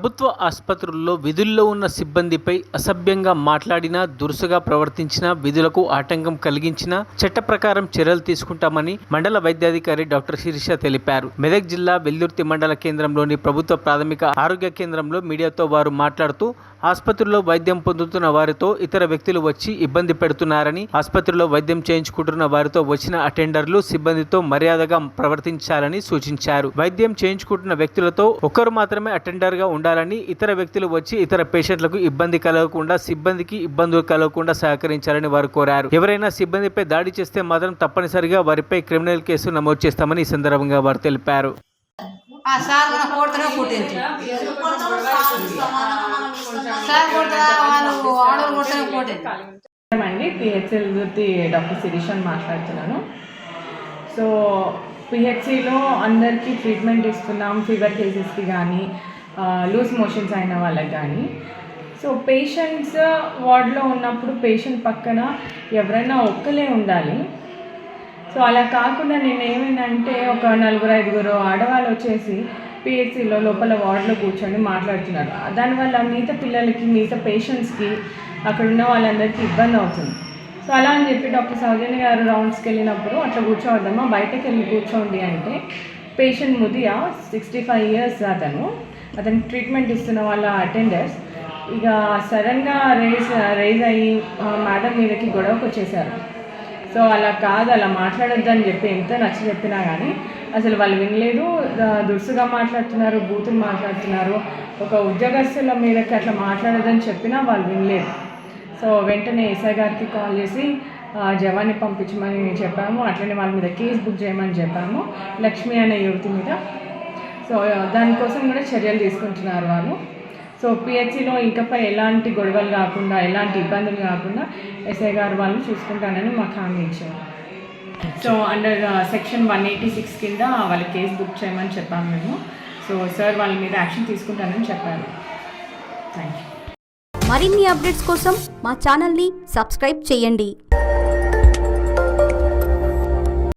ప్రభుత్వ ఆసుపత్రుల్లో విధుల్లో ఉన్న సిబ్బందిపై అసభ్యంగా మాట్లాడినా, దురుసుగా ప్రవర్తించినా, విధులకు ఆటంకం కలిగించినా చట్ట ప్రకారం చర్యలు తీసుకుంటామని మండల వైద్యాధికారి డాక్టర్ శిరీష తెలిపారు. మెదక్ జిల్లా వెల్దుర్తి మండల కేంద్రంలోని ప్రభుత్వ ప్రాథమిక ఆరోగ్య కేంద్రంలో మీడియాతో వారు మాట్లాడుతూ ఆసుపత్రిలో వైద్యం పొందుతున్న వారితో ఇతర వ్యక్తులు వచ్చి ఇబ్బంది పెడుతున్నారని, ఆసుపత్రిలో వైద్యం చేయించుకుంటున్న వారితో వచ్చిన అటెండర్లు సిబ్బందితో మర్యాదగా ప్రవర్తించాలని సూచించారు. వైద్యం చేయించుకుంటున్న వ్యక్తులతో ఒకరు మాత్రమే అటెండర్ గా ఉండాలని, ఇతర వ్యక్తులు వచ్చి ఇతర పేషెంట్లకు ఇబ్బంది కలగకుండా, సిబ్బందికి ఇబ్బందులు కలగకుండా సహకరించాలని వారు కోరారు. ఎవరైనా సిబ్బందిపై దాడి చేస్తే మాత్రం తప్పనిసరిగా వారిపై క్రిమినల్ కేసు నమోదు చేస్తామని ఈ సందర్భంగా వారు తెలిపారు. పిహెచ్ఎల్ డాక్టర్ శిరీష్ అని మాట్లాడుతున్నాను. సో పిహెచ్సిలో అందరికీ ట్రీట్మెంట్ ఇస్తున్నాం, ఫీవర్ కేసెస్కి కానీ, లూజ్ మోషన్స్ అయిన వాళ్ళకి కానీ. సో పేషెంట్స్ వార్డులో ఉన్నప్పుడు పేషెంట్ పక్కన ఎవరైనా ఒక్కలే ఉండాలి. సో అలా కాకుండా నేను ఏమైందంటే ఒక 4-5 ఆడవాళ్ళు వచ్చేసి పిహెచ్సిలో లోపల వార్డులో కూర్చొని మాట్లాడుతున్నారు. దానివల్ల మిగతా పిల్లలకి, మిగతా పేషెంట్స్కి, అక్కడ ఉన్న వాళ్ళందరికీ ఇబ్బంది అవుతుంది. సో అలా అని చెప్పి డాక్టర్ సౌజన్య గారు రౌండ్స్కి వెళ్ళినప్పుడు అట్లా కూర్చోవద్దమ్మా, బయటకు వెళ్ళి కూర్చోండి అంటే పేషెంట్ ముదియా 65 years అతను ట్రీట్మెంట్ ఇస్తున్న వాళ్ళ అటెండర్స్ ఇక సడన్గా రేజ్ అయ్యి మేడం మీదకి గొడవకు వచ్చేసారు. సో అలా కాదు, అలా మాట్లాడొద్దని చెప్పి ఎంత నచ్చ చెప్పినా కానీ అసలు వాళ్ళు వినలేదు. దురుసుగా మాట్లాడుతున్నారు, బూతులు మాట్లాడుతున్నారు. ఒక ఉద్యోగస్తుల మీదకి అట్లా మాట్లాడొద్దని చెప్పినా వాళ్ళు వినలేదు. సో వెంటనే ఎస్ఐ గారికి కాల్ చేసి జవాన్ని పంపించమని చెప్పాము. అట్లనే వాళ్ళ మీద కేసు బుక్ చేయమని చెప్పాము, లక్ష్మి అనే యువతి మీద. సో దానికోసం కూడా చర్యలు తీసుకుంటున్నారు వాళ్ళు. సో పిహెచ్సిలో ఇంకపై ఎలాంటి గొడవలు కాకుండా, ఎలాంటి ఇబ్బందులు కాకుండా ఎస్ఐ గారు వాళ్ళు చూసుకుంటానని మాకు హామీ ఇచ్చారు. సో అండర్ సెక్షన్ 186 కింద వాళ్ళ కేసు బుక్ చేయమని చెప్పాము మేము. సో సార్ వాళ్ళ మీద యాక్షన్ తీసుకుంటానని చెప్పారు. Thank you. మరిన్ని అప్డేట్స్ కోసం మా ఛానల్ని సబ్స్క్రైబ్ చేయండి.